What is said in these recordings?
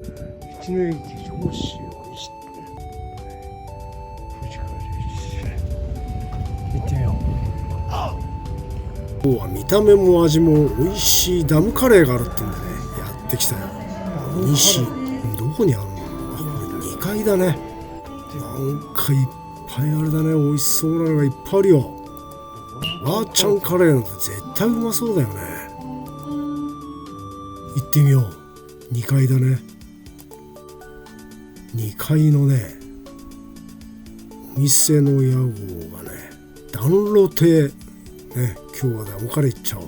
道の駅上州にして富士川11行ってみよう。今日は見た目も味も美味しいダムカレーがあるってんでね、やってきたよ。西どこにあるの？これ2階だね。なんかいっぱいあれだね、美味しそうなのがいっぱいあるよ。わーちゃんカレーなんて絶対うまそうだよね。行ってみよう。2階だね。2階のね、お店の屋号がね、暖炉亭ね。今日はダムカレーいっちゃおう。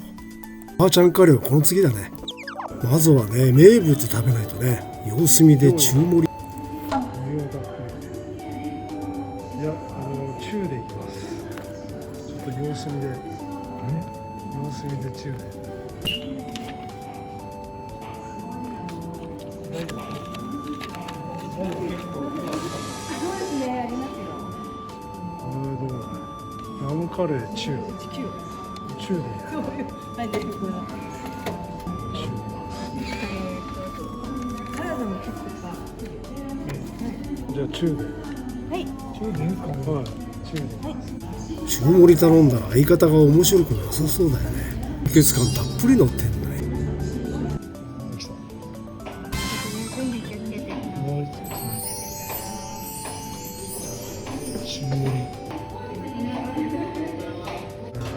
わーちゃんカレーはこの次だね。まずはね、名物食べないとね。様子見で中盛り。いや、中でいきます。ちょっと様子見で。様子見で中で。大丈夫？そうですね、ありますよ。どうだね。ダムカレー中。中でいいね。はい、出てくる。サラダも結構か。じゃあ中で。はい。中でいいかな。はい。中で。はい。中盛り頼んだら相方が面白くなさそうだよね。清潔感たっぷりの店内。中盛り。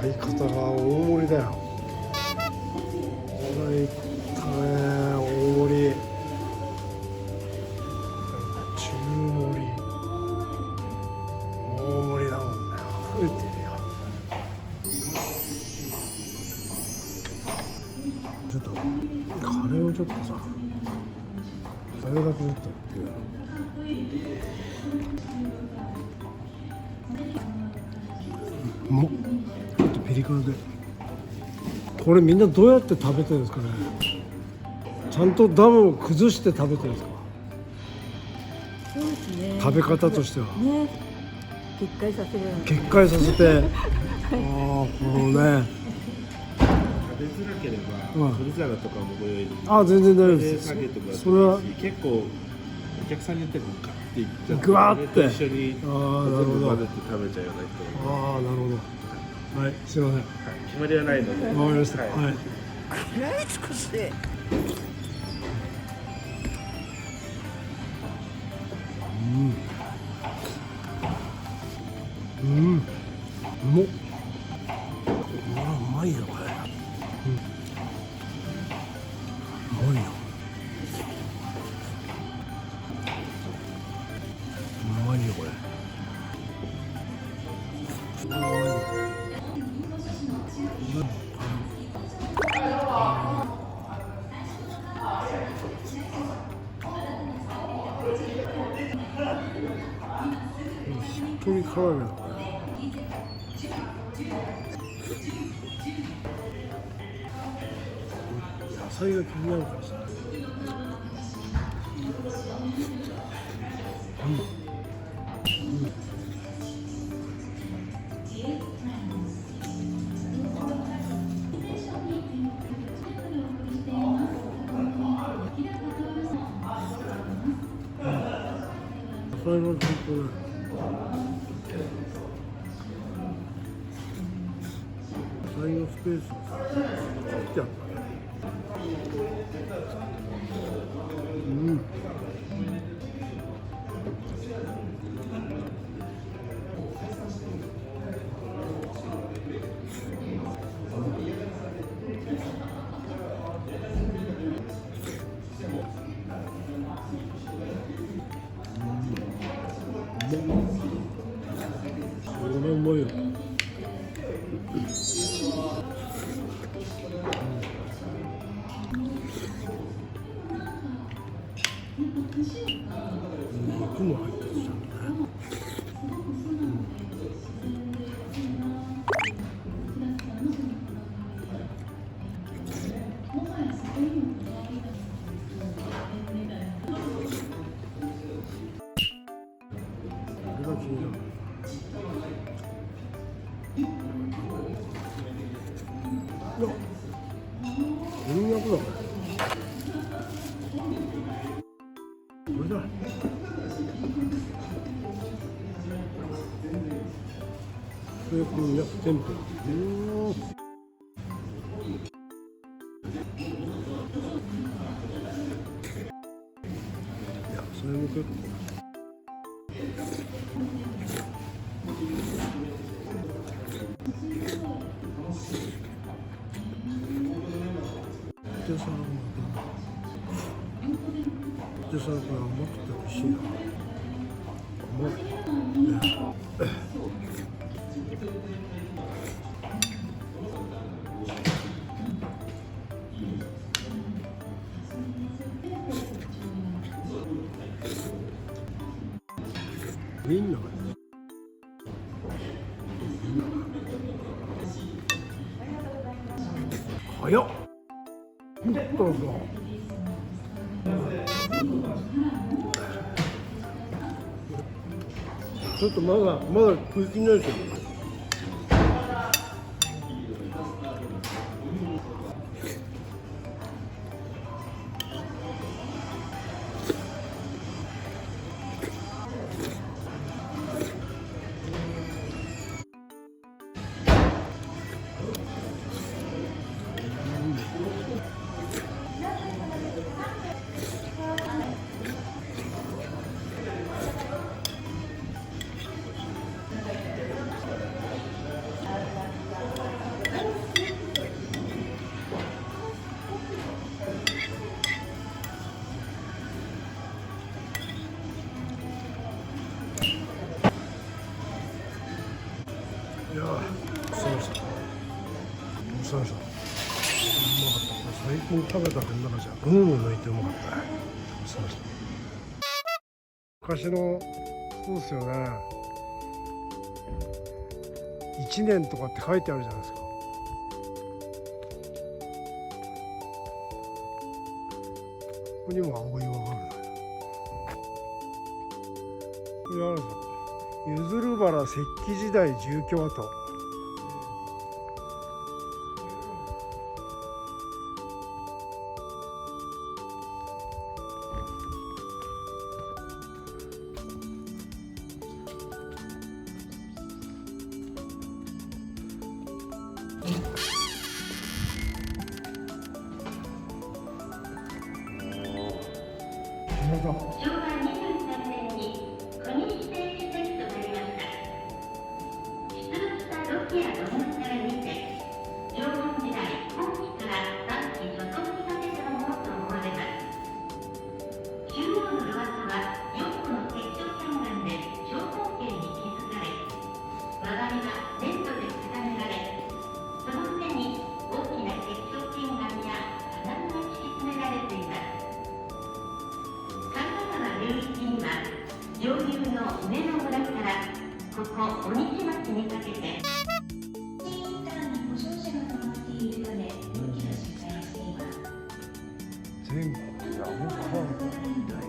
相方が大盛りだよ。これいったね、大盛り。中盛り。大盛りだもんね。溢れてるよ。ちょっとカレーをちょっとさ、カレーだけちょっとってもちょっとピリ辛で。これみんなどうやって食べてるんですかね。ちゃんとダムを崩して食べてるんですか。そうですね。食べ方としては。ね。決壊させる。決壊させて。このね。食べづらければ、取り皿とかもご用意できる。全然大丈夫です。それは結構お客さんによってはガッていっちゃって、グワーって一緒に全部混ぜて食べちゃうような人が。なるほど。はい、すいません。決まりはないので。わかりました。はい。食らい尽くして。うまっ。うまいよこれ。うまいよ。うまいよこれ。しっとり辛いなこれ。野菜が気になるからさ。野菜がちょっとね。野菜のスペースを作ってある。これうまいよ。肉も入ってるじゃんね。これが気になる。こんにゃくだこれ。これだ。これこんにゃく天ぷら。いや、それも結構。ポテサラもポテサラこれ甘くて美味しいな。甘い。みんな早っ。どうぞ。ちょっとまだ食い切れないですよ。いやー、そうそう。うまかった。最近食べた分の中じゃ群を抜いてうまかったね。そうそう。昔のそうですよね。1年とかって書いてあるじゃないですか。ここにも青岩があるね。これあるぞ。ゆずる原石器時代住居跡。昭和23年に国指定史跡となりました。出土した土器や土木から見て、縄文時代後期から晩期初頭にかけてのものと思われます。中央の炉跡は4個の結晶片岩で長方形に築かれ、輪紙は粘土で固められ、その上に大きな結晶片岩や金具が敷き詰められています。流域には上流の梅の村からここ鬼地町にかけてインターに故障者が溜まっているため土器が失敗しています。全部ラムカードだよ。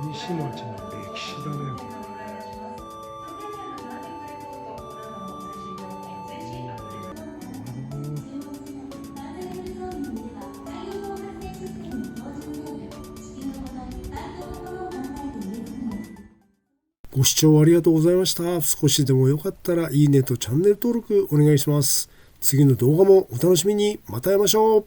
西町の歴史だね。ご視聴ありがとうございました。少しでもよかったらいいねとチャンネル登録お願いします。次の動画もお楽しみに。また会いましょう。